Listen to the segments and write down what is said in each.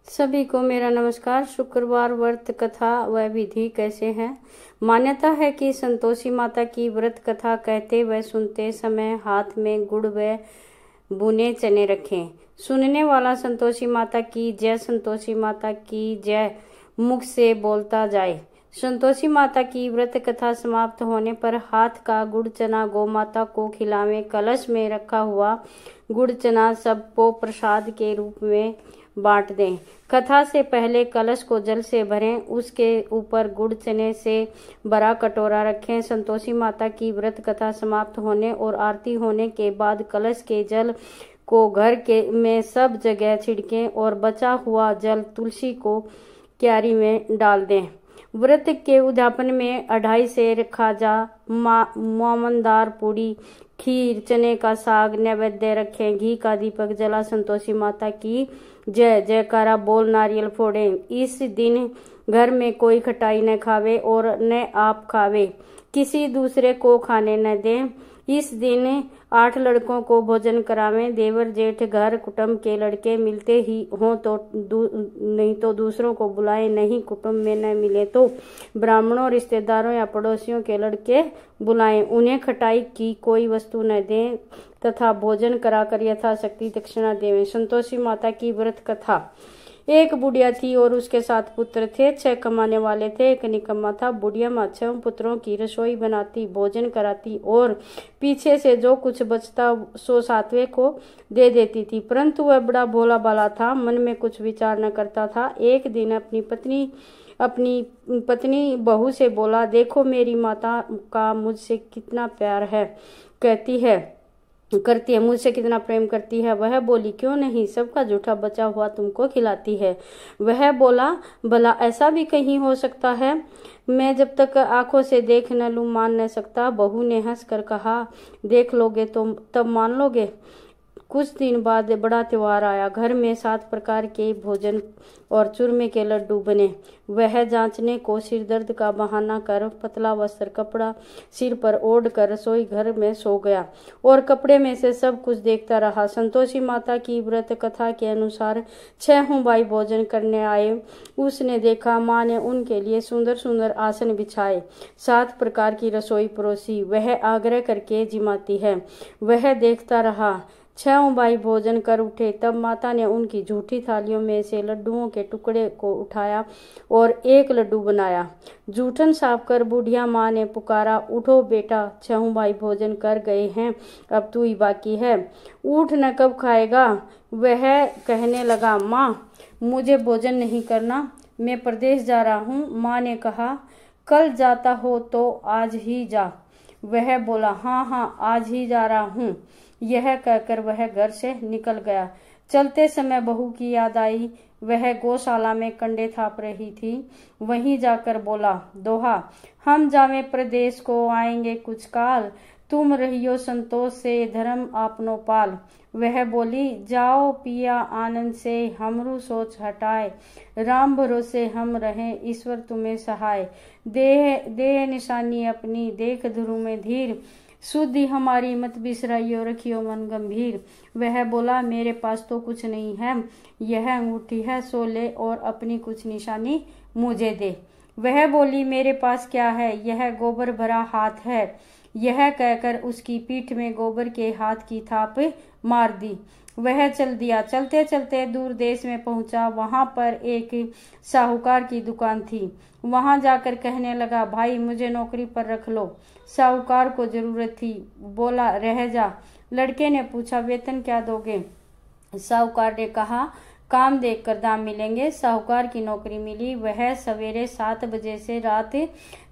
सभी को मेरा नमस्कार। शुक्रवार व्रत कथा व विधि कैसे हैं? मान्यता है कि संतोषी माता की व्रत कथा कहते व सुनते समय हाथ में गुड़ व भुने चने रखें। सुनने वाला संतोषी माता की जय, संतोषी माता की जय मुख से बोलता जाए। संतोषी माता की व्रत कथा समाप्त होने पर हाथ का गुड़ चना गौ माता को खिलावें। कलश में रखा हुआ गुड़ चना सबको प्रसाद के रूप में बांट दें। कथा से पहले कलश को जल से भरें, उसके ऊपर गुड़ चने से भरा कटोरा रखें। संतोषी माता की व्रत कथा समाप्त होने और आरती होने के बाद कलश के जल को घर के में सब जगह छिड़कें और बचा हुआ जल तुलसी को क्यारी में डाल दें। व्रत के उद्यापन में 2.5 सेर खाजा, मोमनदार पूड़ी, खीर, चने का साग नैवेद्य रखें। घी का दीपक जला संतोषी माता की जय जयकारा बोल नारियल फोड़ें। इस दिन घर में कोई खटाई न खावे और न आप खावे, किसी दूसरे को खाने न दें। इस दिन 8 लड़कों को भोजन करावें। देवर जेठ घर कुटुंब के लड़के मिलते ही हों तो नहीं तो दूसरों को बुलाएं। नहीं कुटुंब में न मिले तो ब्राह्मणों, रिश्तेदारों या पड़ोसियों के लड़के बुलाएं। उन्हें खटाई की कोई वस्तु न दें तथा भोजन कराकर यथाशक्ति दक्षिणा देवें। संतोषी माता की व्रत कथा। एक बुढ़िया थी और उसके 7 पुत्र थे। 6 कमाने वाले थे, एक निकम्मा था। बुढ़िया माँ 6 पुत्रों की रसोई बनाती, भोजन कराती और पीछे से जो कुछ बचता सो 7वें को दे देती थी। परंतु वह बड़ा भोला भाला था, मन में कुछ विचार न करता था। एक दिन अपनी पत्नी बहू से बोला, देखो मेरी माता का मुझसे कितना प्यार है, करती है, मुझसे कितना प्रेम करती है। वह बोली, क्यों नहीं, सबका जूठा बचा हुआ तुमको खिलाती है। वह बोला, भला ऐसा भी कहीं हो सकता है? मैं जब तक आंखों से देख न लूं मान न सकता। बहू ने हंस कर कहा, देख लोगे तो तब मान लोगे। कुछ दिन बाद बड़ा त्योहार आया। घर में 7 प्रकार के भोजन और चूरमे के लड्डू बने। वह जांचने को सिर दर्द का बहाना कर पतला वस्त्र कपड़ा सिर पर ओढ़ कर रसोई घर में सो गया और कपड़े में से सब कुछ देखता रहा। संतोषी माता की व्रत कथा के अनुसार 6 भाई भोजन करने आए। उसने देखा माँ ने उनके लिए सुंदर सुंदर आसन बिछाए, 7 प्रकार की रसोई परोसी। वह आग्रह करके जिमाती है। वह देखता रहा। 6 भाई भोजन कर उठे। तब माता ने उनकी झूठी थालियों में से लड्डुओं के टुकड़े को उठाया और एक लड्डू बनाया। जूठन साफ कर बुढ़िया माँ ने पुकारा, उठो बेटा, 6 भाई भोजन कर गए हैं, अब तू ही बाकी है, उठ न कब खाएगा। वह कहने लगा, माँ मुझे भोजन नहीं करना, मैं प्रदेश जा रहा हूँ। माँ ने कहा, कल जाता हो तो आज ही जा। वह बोला, हाँ आज ही जा रहा हूँ। यह कहकर वह घर से निकल गया। चलते समय बहू की याद आई। वह गौशाला में कंडे थाप रही थी। वहीं जाकर बोला, दोहा, हम जावे प्रदेश को आएंगे कुछ काल, तुम रहियो संतोष से धर्म आपनो पाल। वह बोली, जाओ पिया आनंद से, हमरू सोच हटाए, राम भरोसे हम रहें, ईश्वर तुम्हें सहाय। देह निशानी अपनी देख ध्रुव में धीर, शुद्धि हमारी मत बिसराइयो, रखियो मन गंभीर। वह बोला, मेरे पास तो कुछ नहीं है, यह अंगूठी है, सो ले और अपनी कुछ निशानी मुझे दे। वह बोली, मेरे पास क्या है, यह गोबर भरा हाथ है। यह कहकर उसकी पीठ में गोबर के हाथ की थाप मार दी। वह चल दिया। चलते चलते दूर देश में पहुंचा। वहां पर एक साहूकार की दुकान थी। वहां जाकर कहने लगा, भाई मुझे नौकरी पर रख लो। साहूकार को जरूरत थी। बोला, रह जा। लड़के ने पूछा, वेतन क्या दोगे? साहूकार ने कहा, काम देखकर दाम मिलेंगे। साहूकार की नौकरी मिली। वह सवेरे 7 बजे से रात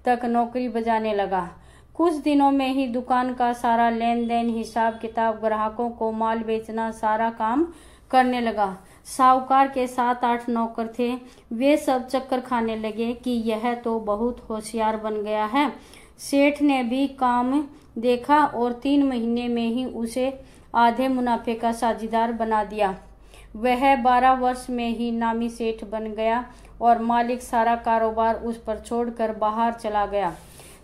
तक नौकरी बजाने लगा। कुछ दिनों में ही दुकान का सारा लेन देन, हिसाब किताब, ग्राहकों को माल बेचना, सारा काम करने लगा। साहूकार के 7-8 नौकर थे। वे सब चक्कर खाने लगे कि यह तो बहुत होशियार बन गया है। सेठ ने भी काम देखा और 3 महीने में ही उसे आधे मुनाफे का साझीदार बना दिया। वह 12 वर्ष में ही नामी सेठ बन गया और मालिक सारा कारोबार उस पर छोड़कर बाहर चला गया।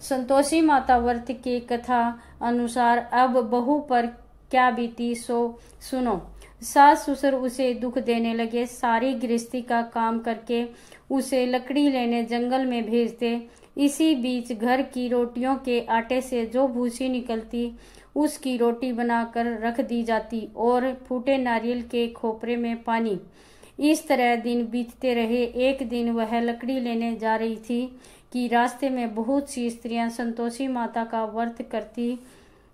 संतोषी माता व्रत की कथा अनुसार अब बहू पर क्या बीती सो सुनो। सास ससुर उसे दुख देने लगे, सारी गृहस्थी का काम करके उसे लकड़ी लेने जंगल में भेजते। इसी बीच घर की रोटियों के आटे से जो भूसी निकलती उसकी रोटी बनाकर रख दी जाती और फूटे नारियल के खोपरे में पानी। इस तरह दिन बीतते रहे। एक दिन वह लकड़ी लेने जा रही थी कि रास्ते में बहुत सी स्त्रियां संतोषी माता का व्रत करती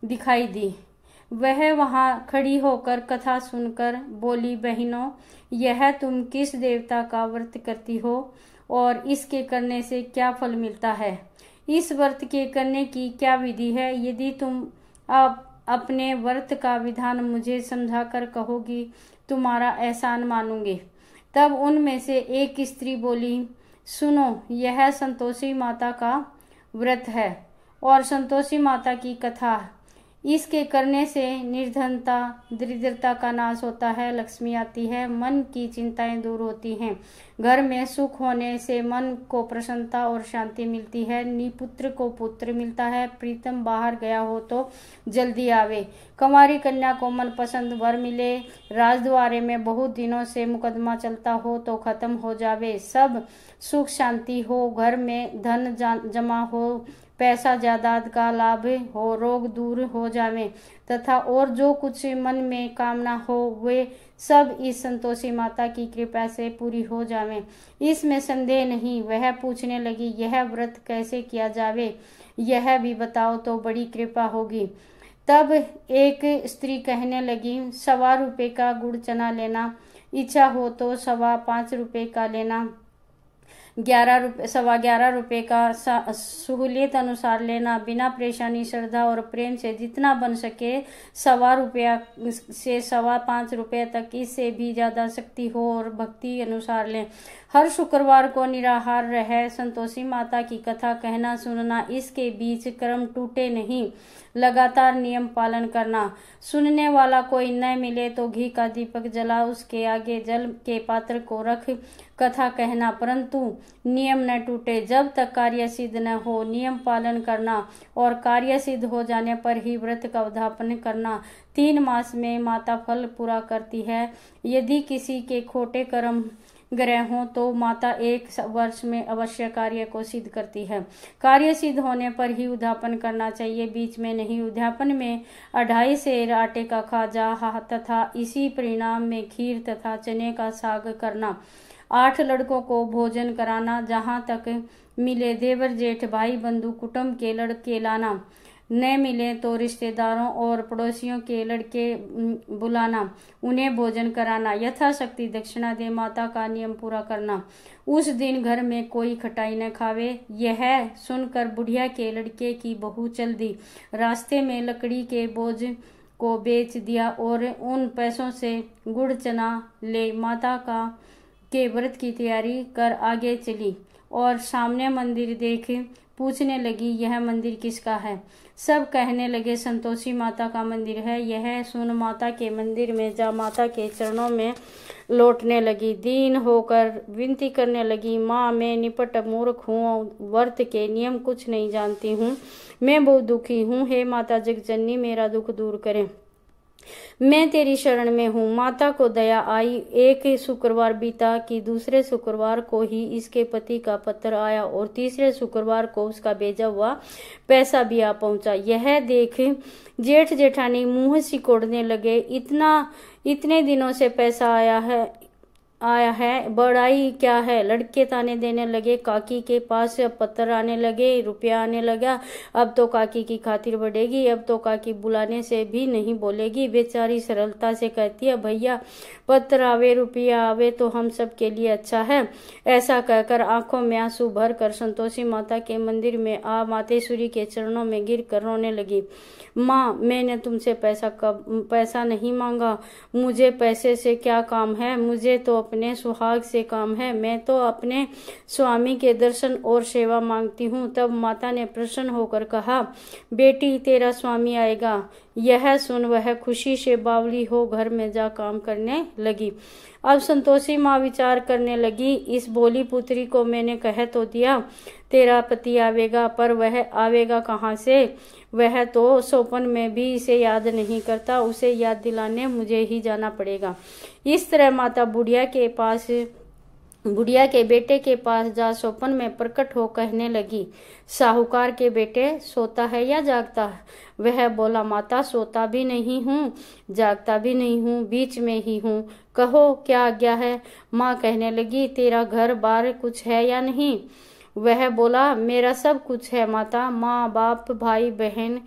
दिखाई दी। वह वहां खड़ी होकर कथा सुनकर बोली, बहनों, यह तुम किस देवता का व्रत करती हो और इसके करने से क्या फल मिलता है? इस व्रत के करने की क्या विधि है? यदि तुम आप अपने व्रत का विधान मुझे समझाकर कहोगी, तुम्हारा एहसान मानूंगी। तब उनमें से एक स्त्री बोली, सुनो, यह संतोषी माता का व्रत है और संतोषी माता की कथा। इसके करने से निर्धनता, दरिद्रता का नाश होता है, लक्ष्मी आती है, मन की चिंताएं दूर होती हैं, घर में सुख होने से मन को प्रसन्नता और शांति मिलती है, निपुत्र को पुत्र मिलता है, प्रीतम बाहर गया हो तो जल्दी आवे, कुंवारी कन्या को मनपसंद वर मिले, राजद्वारे में बहुत दिनों से मुकदमा चलता हो तो खत्म हो जावे, सब सुख शांति हो, घर में धन जमा हो, पैसा जायदाद का लाभ हो, रोग दूर हो जावे तथा और जो कुछ मन में कामना हो वे सब इस संतोषी माता की कृपा से पूरी हो जावे। इसमें संदेह नहीं। वह पूछने लगी, यह व्रत कैसे किया जावे, यह भी बताओ तो बड़ी कृपा होगी। तब एक स्त्री कहने लगी, 1.25 रुपये का गुड़ चना लेना, इच्छा हो तो 5.25 रुपये का लेना, 11.25 रुपये का सहूलियत अनुसार लेना, बिना परेशानी, श्रद्धा और प्रेम से जितना बन सके, 1.25 रुपया से 5.25 रुपये तक, इससे भी ज्यादा शक्ति हो और भक्ति अनुसार लें। हर शुक्रवार को निराहार रह संतोषी माता की कथा कहना सुनना, इसके बीच क्रम टूटे नहीं, लगातार नियम पालन करना। सुनने वाला कोई न मिले तो घी का दीपक जला उसके आगे जल के पात्र को रख कथा कहना, परंतु नियम न टूटे। जब तक कार्य सिद्ध न हो नियम पालन करना और कार्य सिद्ध हो जाने पर ही व्रत का उद्यापन करना। 3 मास में माता फल पूरा करती है। यदि किसी के खोटे कर्म ग्रह हो तो माता 1 वर्ष में अवश्य कार्य को सिद्ध करती है। कार्य सिद्ध होने पर ही उद्यापन करना चाहिए, बीच में नहीं। उद्यापन में 2.5 सेर आटे का खाजा तथा इसी परिणाम में खीर तथा चने का साग करना। 8 लड़कों को भोजन कराना, जहाँ तक मिले देवर जेठ भाई बंधु कुटुंब के लड़के लाना, न मिले तो रिश्तेदारों और पड़ोसियों के लड़के बुलाना, उन्हें भोजन कराना, यथाशक्ति दक्षिणा दे माता का नियम पूरा करना। उस दिन घर में कोई खटाई न खावे। यह सुनकर बुढ़िया के लड़के की बहू चल दी। रास्ते में लकड़ी के बोझ को बेच दिया और उन पैसों से गुड़ चना ले माता के व्रत की तैयारी कर आगे चली और सामने मंदिर देख पूछने लगी, यह मंदिर किसका है? सब कहने लगे, संतोषी माता का मंदिर है। यह सुन माता के मंदिर में जा माता के चरणों में लौटने लगी। दीन होकर विनती करने लगी, माँ, मैं निपट मूर्ख हूँ, व्रत के नियम कुछ नहीं जानती हूँ, मैं बहुत दुखी हूँ। हे माता जगजननी, मेरा दुख दूर करें, मैं तेरी शरण में हूँ। माता को दया आई। एक शुक्रवार बीता कि दूसरे शुक्रवार को ही इसके पति का पत्र आया और तीसरे शुक्रवार को उसका भेजा हुआ पैसा भी आ पहुंचा। यह देख जेठ जेठानी मुंह सिकोड़ने लगे, इतने दिनों से पैसा आया है, बड़ाई क्या है? लड़के ताने देने लगे। काकी के पास पत्र आने लगे, रुपया आने लगा। अब तो काकी की खातिर बढ़ेगी, अब तो काकी बुलाने से भी नहीं बोलेगी। बेचारी सरलता से कहती है, भैया पत्र आवे रुपया आवे तो हम सब के लिए अच्छा है। ऐसा कहकर आंखों में आंसू भर कर संतोषी माता के मंदिर में आ मातेश्वरी के चरणों में गिर कर रोने लगी। माँ, मैंने तुमसे पैसा नहीं मांगा, मुझे पैसे से क्या काम है, मुझे तो अपने सुहाग से काम है, मैं तो अपने स्वामी के दर्शन और सेवा मांगती हूँ। तब माता ने प्रसन्न होकर कहा, बेटी तेरा स्वामी आएगा, यह सुन वह खुशी से बावली हो घर में जा काम करने लगी। अब संतोषी माँ विचार करने लगी, इस भोली पुत्री को मैंने कह तो दिया तेरा पति आवेगा, पर वह आवेगा कहाँ से? वह तो सौपन में भी इसे याद नहीं करता, उसे याद दिलाने मुझे ही जाना पड़ेगा। इस तरह माता बुढ़िया के बेटे के पास जा सौपन में प्रकट हो कहने लगी, साहूकार के बेटे सोता है या जागता है? वह बोला, माता सोता भी नहीं हूँ, जागता भी नहीं हूँ, बीच में ही हूँ, कहो क्या आज्ञा है? माँ कहने लगी, तेरा घर बार कुछ है या नहीं? वह बोला, मेरा सब कुछ है माता, माँ बाप भाई बहन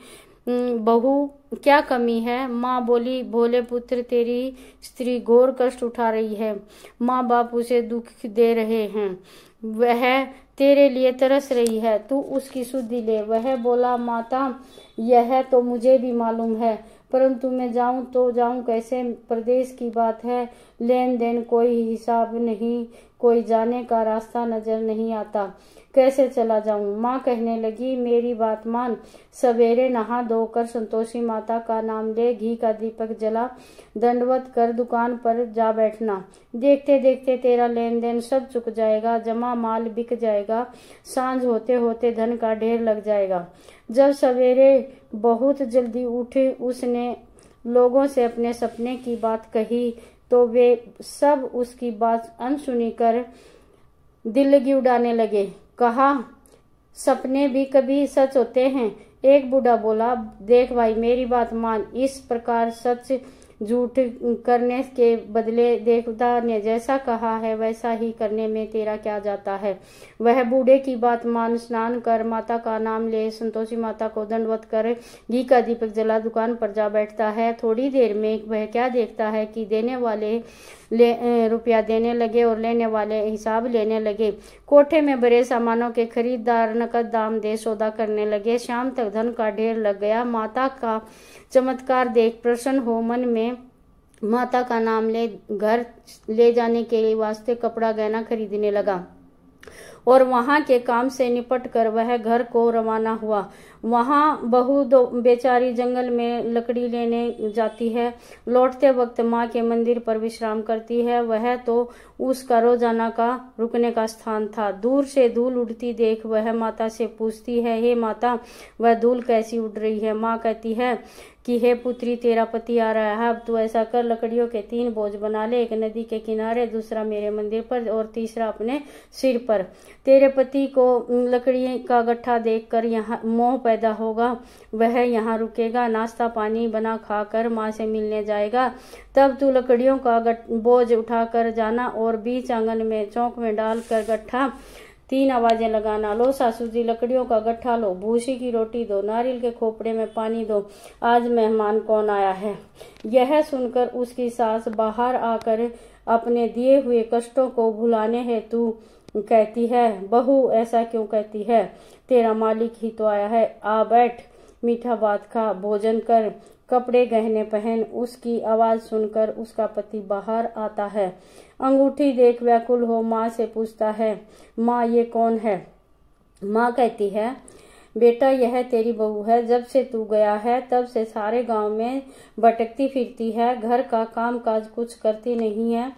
बहू, क्या कमी है? माँ बोली, भोले पुत्र तेरी स्त्री घोर कष्ट उठा रही है, माँ बाप उसे दुख दे रहे हैं, वह तेरे लिए तरस रही है, तू उसकी सुधि ले। वह बोला, माता यह तो मुझे भी मालूम है, परंतु मैं जाऊं तो जाऊं कैसे? प्रदेश की बात है, लेन देन कोई हिसाब नहीं, कोई जाने का रास्ता नजर नहीं आता, कैसे चला जाऊं? माँ कहने लगी, मेरी बात मान, सवेरे नहा धोकर संतोषी माता का नाम ले, घी का दीपक जला, दंडवत कर दुकान पर जा बैठना, देखते देखते तेरा लेन देन सब चुक जाएगा, जमा माल बिक जाएगा, सांझ होते होते धन का ढेर लग जाएगा। जब सवेरे बहुत जल्दी उठे उसने लोगों से अपने सपने की बात कही तो वे सब उसकी बात अनसुनी कर दिल्लगी उड़ाने लगे। कहा, सपने भी कभी सच होते हैं? एक बूढ़ा बोला, देख भाई मेरी बात मान, इस प्रकार सच झूठ करने के बदले देवता ने जैसा कहा है वैसा ही करने में तेरा क्या जाता है? वह बूढ़े की बात मान स्नान कर माता का नाम ले, संतोषी माता को दंडवत कर घी का दीपक जला दुकान पर जा बैठता है। थोड़ी देर में वह क्या देखता है कि देने वाले रुपया देने लगे और लेने वाले हिसाब लेने लगे। कोठे में भरे सामानों के खरीदार नकद दाम दे सौदा करने लगे। शाम तक धन का ढेर लग गया। माता का चमत्कार देख प्रसन्न हो मन में माता का नाम ले घर ले जाने के वास्ते कपड़ा गहना खरीदने लगा और वहां के काम से निपट कर वह घर को रवाना हुआ। वहां बहू बेचारी जंगल में लकड़ी लेने जाती है, लौटते वक्त माँ के मंदिर पर विश्राम करती है। वह तो उसका रोजाना का रुकने का स्थान था। दूर से धूल उड़ती देख वह माता से पूछती है, हे माता वह धूल कैसी उड़ रही है? माँ कहती है कि हे पुत्री तेरा पति आ रहा है, अब तू ऐसा कर लकड़ियों के 3 बोझ बना ले, एक नदी के किनारे, दूसरा मेरे मंदिर पर और तीसरा अपने सिर पर। तेरे पति को लकड़ी का गट्ठा देखकर यहाँ मोह पैदा होगा, वह यहाँ रुकेगा, नाश्ता पानी बना खाकर माँ से मिलने जाएगा। तब तू लकड़ियों का बोझ उठाकर जाना और बीच आंगन में चौक में डालकर गट्ठा 3 आवाजें लगाना, लो सासू जी लकड़ियों का गट्ठा लो, भूसी की रोटी दो, नारियल के खोपड़े में पानी दो, आज मेहमान कौन आया है? यह सुनकर उसकी सास बाहर आकर अपने दिए हुए कष्टों को भुलाने हेतु कहती है, बहू ऐसा क्यों कहती है? तेरा मालिक ही तो आया है, आ बैठ, मीठा बात खा, भोजन कर, कपड़े गहने पहन। उसकी आवाज सुनकर उसका पति बाहर आता है। अंगूठी देख व्याकुल हो माँ से पूछता है, माँ ये कौन है? माँ कहती है, बेटा यह तेरी बहू है, जब से तू गया है तब से सारे गांव में भटकती फिरती है, घर का काम काज कुछ करती नहीं है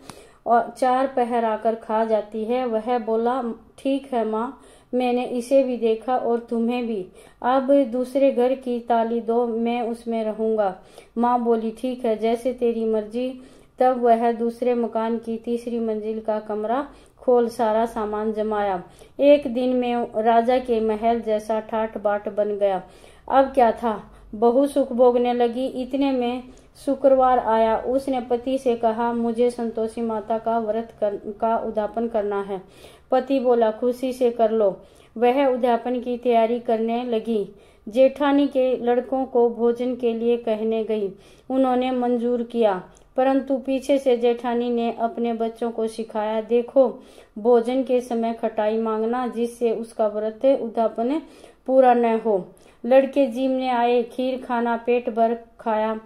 और 4 पहर आकर खा जाती है। वह बोला, ठीक है माँ, मैंने इसे भी देखा और तुम्हें भी, अब दूसरे घर की ताली दो, मैं उसमें रहूंगा। माँ बोली, ठीक है जैसे तेरी मर्जी। तब वह दूसरे मकान की 3री मंजिल का कमरा खोल सारा सामान जमाया। एक दिन में राजा के महल जैसा ठाट बाट बन गया। अब क्या था, बहू सुख भोगने लगी। इतने में शुक्रवार आया। उसने पति से कहा, मुझे संतोषी माता का व्रत का उद्यापन करना है। पति बोला, खुशी से कर लो। वह उद्यापन की तैयारी करने लगी। जेठानी के लड़कों को भोजन के लिए कहने गई। उन्होंने मंजूर किया, परंतु पीछे से जेठानी ने अपने बच्चों को सिखाया, देखो भोजन के समय खटाई मांगना, जिससे उसका व्रत उद्यापन पूरा न हो। लड़के जीमने आए, खीर खाना पेट भर खाया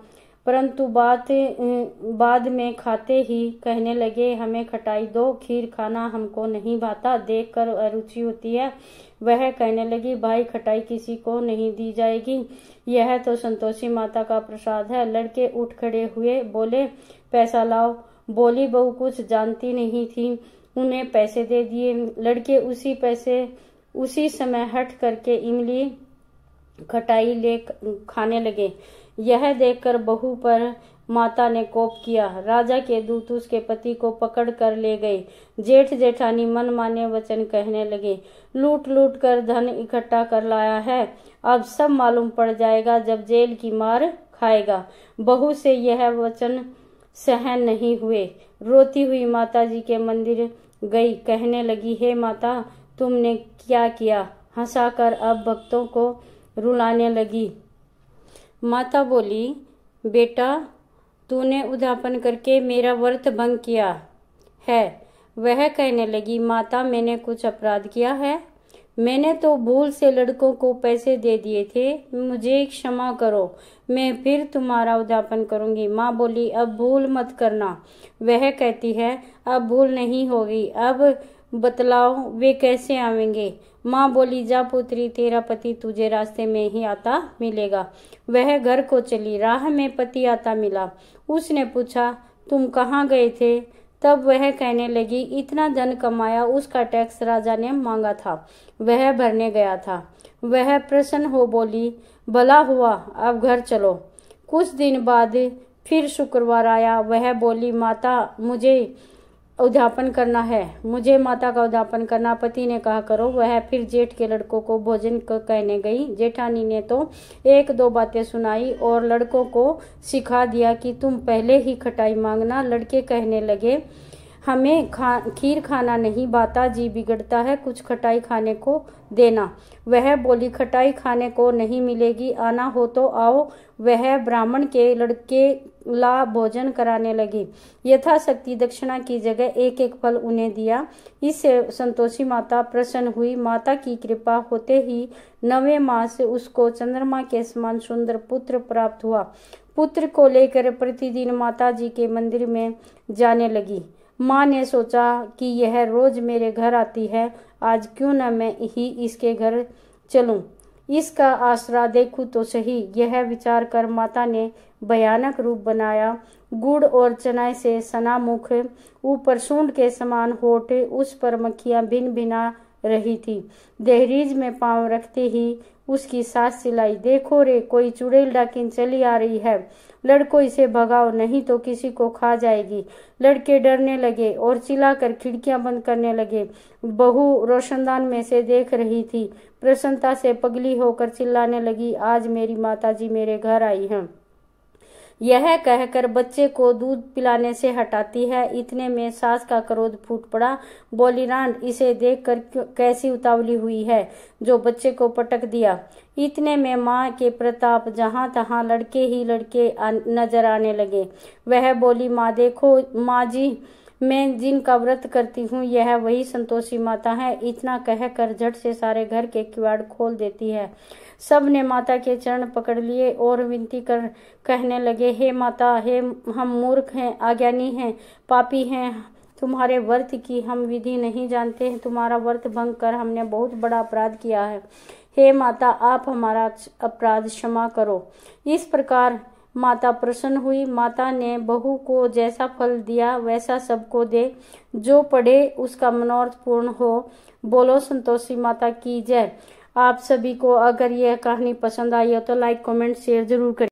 परंतु बाद में खाते ही कहने लगे, हमें खटाई दो, खीर खाना हमको नहीं भाता, देख कर अरुचि होती है। वह कहने लगी, भाई खटाई किसी को नहीं दी जाएगी, यह तो संतोषी माता का प्रसाद है। लड़के उठ खड़े हुए, बोले, पैसा लाओ। बोली बहू कुछ जानती नहीं थी, उन्हें पैसे दे दिए। लड़के उसी समय हट करके इमली खटाई ले खाने लगे। यह देखकर बहू पर माता ने कोप किया। राजा के दूत उसके पति को पकड़ कर ले गए। जेठ जेठानी मन माने वचन कहने लगे, लूट लूट कर धन इकट्ठा कर लाया है, अब सब मालूम पड़ जाएगा जब जेल की मार खाएगा। बहू से यह वचन सहन नहीं हुए। रोती हुई माता जी के मंदिर गई, कहने लगी, हे माता, तुमने क्या किया? हंसाकर अब भक्तों को रुलाने लगी। माता बोली, बेटा, तूने उद्यापन करके मेरा व्रत भंग किया है। वह कहने लगी, माता, मैंने कुछ अपराध किया है? मैंने तो भूल से लड़कों को पैसे दे दिए थे, मुझे क्षमा करो, मैं फिर तुम्हारा उद्यापन करूंगी। माँ बोली, अब भूल मत करना। वह कहती है, अब भूल नहीं होगी, अब बतलाओ वे कैसे आवेंगे? माँ बोली, जा पुत्री, तेरा पति तुझे रास्ते में ही आता मिलेगा। वह घर को चली। राह में पति आता मिला। उसने पूछा, तुम कहाँ गए थे? तब वह कहने लगी, इतना धन कमाया, उसका टैक्स राजा ने मांगा था, वह भरने गया था। वह प्रसन्न हो बोली, भला हुआ, अब घर चलो। कुछ दिन बाद फिर शुक्रवार आया। वह बोली, माता, मुझे उद्यापन करना है, मुझे माता का उद्यापन करना। पति ने कहा, करो। वह फिर जेठ के लड़कों को भोजन कहने गई। जेठानी ने तो एक दो बातें सुनाई और लड़कों को सिखा दिया कि तुम पहले ही खटाई मांगना। लड़के कहने लगे, हमें खीर खाना नहीं भाता, जी बिगड़ता है, कुछ खटाई खाने को देना। वह बोली, खटाई खाने को नहीं मिलेगी, आना हो तो आओ। वह ब्राह्मण के लड़के ला भोजन कराने लगी। यथाशक्ति दक्षिणा की जगह एक एक फल उन्हें दिया। इससे संतोषी माता प्रसन्न हुई। माता की कृपा होते ही 9वें मास उसको चंद्रमा के समान सुंदर पुत्र प्राप्त हुआ। पुत्र को लेकर प्रतिदिन माता जी के मंदिर में जाने लगी। माँ ने सोचा कि यह रोज मेरे घर आती है, आज क्यों न मैं ही इसके घर चलूं, इसका आसरा देखूं तो सही। यह विचार कर माता ने भयानक रूप बनाया। गुड़ और चना से सना मुख, ऊपर सूंड के समान होठ, उस पर मक्खियां भिन भिना रही थी। दहलीज में पांव रखते ही उसकी सास चिल्लाई, देखो रे, कोई चुड़ैल डाकिन चली आ रही है, लड़को इसे भगाओ, नहीं तो किसी को खा जाएगी। लड़के डरने लगे और चिल्लाकर खिड़कियां बंद करने लगे। बहू रोशनदान में से देख रही थी, प्रसन्नता से पगली होकर चिल्लाने लगी, आज मेरी माताजी मेरे घर आई हैं। यह कहकर बच्चे को दूध पिलाने से हटाती है। इतने में सास का क्रोध फूट पड़ा। बोली, रांड, इसे देखकर कैसी उतावली हुई है जो बच्चे को पटक दिया। इतने में माँ के प्रताप जहाँ तहाँ लड़के ही लड़के नजर आने लगे। वह बोली, माँ देखो, माँ जी, मैं जिनका व्रत करती हूँ यह वही संतोषी माता है। इतना कहकर झट से सारे घर के किवाड़ खोल देती है। सब ने माता के चरण पकड़ लिए और विनती कर कहने लगे, हे माता, हे हम मूर्ख हैं, अज्ञानी हैं, पापी हैं, तुम्हारे व्रत की हम विधि नहीं जानते हैं, तुम्हारा व्रत भंग कर हमने बहुत बड़ा अपराध किया है। हे माता, आप हमारा अपराध क्षमा करो। इस प्रकार माता प्रसन्न हुई। माता ने बहू को जैसा फल दिया वैसा सबको दे, जो पढ़े उसका मनोरथ पूर्ण हो। बोलो संतोषी माता की जय। आप सभी को अगर यह कहानी पसंद आई हो तो लाइक, कमेंट, शेयर जरूर करें।